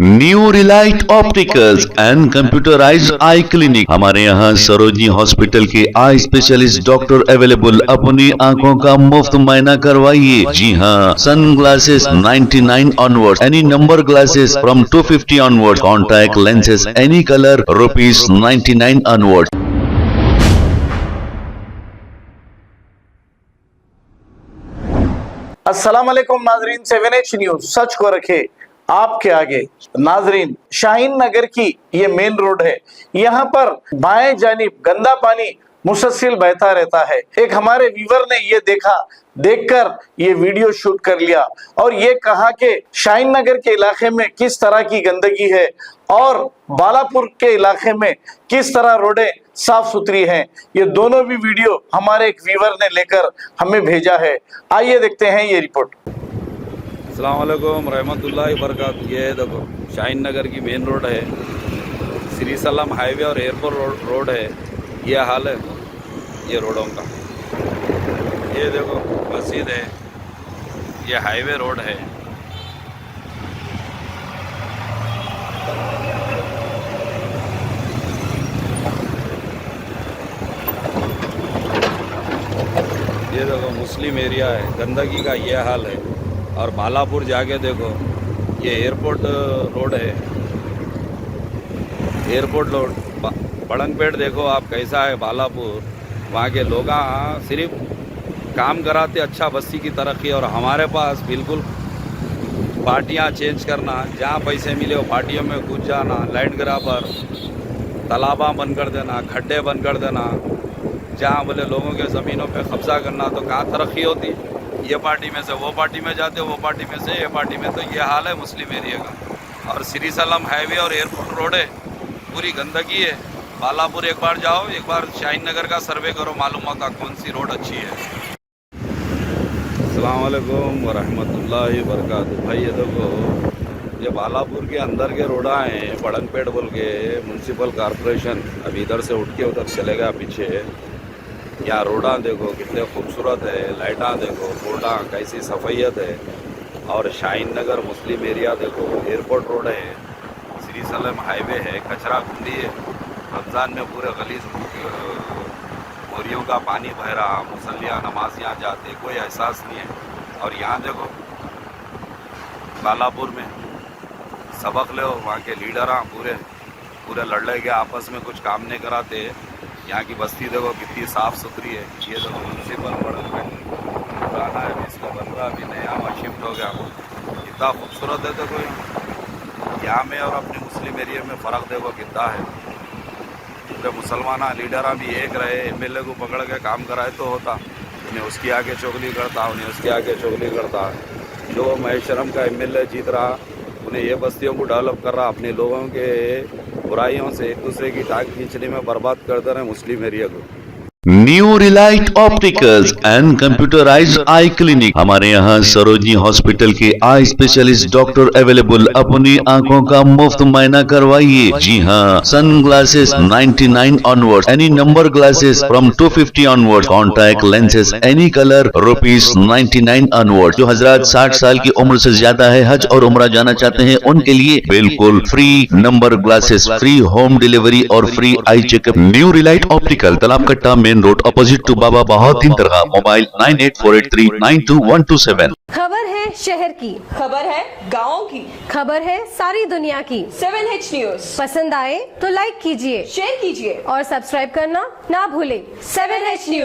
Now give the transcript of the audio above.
New Relight opticals and computerised I clinic. हमारे यहाँ Sarojini hospital के आई स्पेशलिस्ट डॉक्टर अवेलेबल। अपनी आंखों का मुफ्त मुआयना करवाइए। जी हाँ, sunglasses 99 onward, any number glasses from 250 onward, contact lenses any colour ₹99 onward. अस्सलाम वालेकुम नाजरीन, 7H न्यूज सच को रखे आपके आगे। नाजरीन, शाहीन नगर की ये मेन रोड है। यहाँ पर बाएं जानिब गंदा पानी मुसलसल बहता रहता है। एक हमारे व्यूवर ने ये देखकर ये वीडियो शूट कर लिया और ये कहा कि शाहीन नगर के इलाके में किस तरह की गंदगी है और बालापुर के इलाके में किस तरह रोडें साफ सुथरी हैं। ये दोनों भी वीडियो हमारे एक व्यूवर ने लेकर हमें भेजा है। आइए देखते हैं ये रिपोर्ट। अस्सलाम वालेकुम रहमतुल्लाहि बरकातहू। ये देखो शाहीन नगर की मेन रोड है, श्री सलम हाईवे और एयरपोर्ट रोड है। ये हाल है ये रोडों का। ये देखो मस्जिद है, ये हाईवे रोड है। ये देखो मुस्लिम एरिया है, गंदगी का ये हाल है। और बालापुर जाके देखो, ये एयरपोर्ट रोड है, एयरपोर्ट रोड। बड़ंगपेट देखो आप कैसा है बालापुर। वहाँ के लोग सिर्फ काम कराते अच्छा बस्ती की तरक्की, और हमारे पास बिल्कुल पार्टियाँ चेंज करना, जहाँ पैसे मिले वो पार्टियों में घुस जाना, लैंड ग्राबर, तालाबा बंद कर देना, खड्डे बंद कर देना, जहाँ बोले लोगों के ज़मीनों पे कब्जा करना। तो कहाँ तरक्की होती? ये पार्टी में से वो पार्टी में जाते, वो पार्टी में से ये पार्टी में। तो ये हाल है मुस्लिम एरिया का। और श्री सलम हाईवे और एयरपोर्ट रोड है, पूरी गंदगी है। बालापुर एक बार जाओ, एक बार शाहीन नगर का सर्वे करो, मालूम होता कौन सी रोड अच्छी है। अस्सलाम वालेकुम वरहमतुल्लाहि बरकातहू। भाई ये देखो, ये बालापुर के अंदर के रोडा हैं, बड़ंगपेट बोल के म्यूनसिपल कॉरपोरेशन। अब इधर से उठ के उधर चले गया पीछे। यहाँ रोडा देखो कितने खूबसूरत है, लाइटा देखो, रोडा कैसी सफाइयत है। और शाहीन नगर मुस्लिम एरिया देखो, एयरपोर्ट रोड है, श्री सलम हाईवे है, कचरा कुंडी है। रमज़ान में पूरे गलीज मोरियों का पानी बह रहा, मुसल्लियाँ नमाज यहाँ जाते, कोई एहसास नहीं है। और यहाँ देखो बालापुर में सबक ले, वहाँ के लीडर पूरे लड़ के आपस में कुछ काम नहीं कराते। यहाँ की बस्ती देखो कितनी साफ़ सुथरी है। ये देखो म्यूनसिपल पुराना है, इसका बन रहा, अभी नया वहाँ शिफ्ट हो गया। कितना खूबसूरत है देखो यहाँ में। और अपने मुस्लिम एरिया में फ़र्क देखो कितना है। पूरे मुसलमान लीडर भी एक रहे, MLA को पकड़ के काम कराए तो होता, उन्हें उसकी आगे चुगली करता, उन्हें उसके आगे चुगली करता। जो महेशरम का MLA जीत रहा, उन्हें ये बस्तियों को डेवलप कर रहा, अपने लोगों के बुराइयों से एक दूसरे की टांग खींचने में बर्बाद करते रहे मुस्लिम एरिया को। New Relight opticals and computerised I clinic. हमारे यहाँ सरोजनी हॉस्पिटल के आई स्पेशलिस्ट डॉक्टर अवेलेबल। अपनी आंखों का मुफ्त मुआयना करवाइए। जी हाँ, sunglasses 99 onward, any number glasses from 250 onward, contact lenses any colour ₹99 onward. जो हजरात 60 साल की उम्र से ज्यादा है, हज और उम्रा जाना चाहते हैं, उनके लिए बिल्कुल free number glasses, free home delivery और free eye checkup. New relight optical, Talab Katta main road, opposite to Baba Bahauddin दरगाह। मोबाइल 9848392127। खबर है शहर की, खबर है गाँव की, खबर है सारी दुनिया की। 7H न्यूज पसंद आए तो लाइक कीजिए, शेयर कीजिए और सब्सक्राइब करना ना भूलें। 7H news.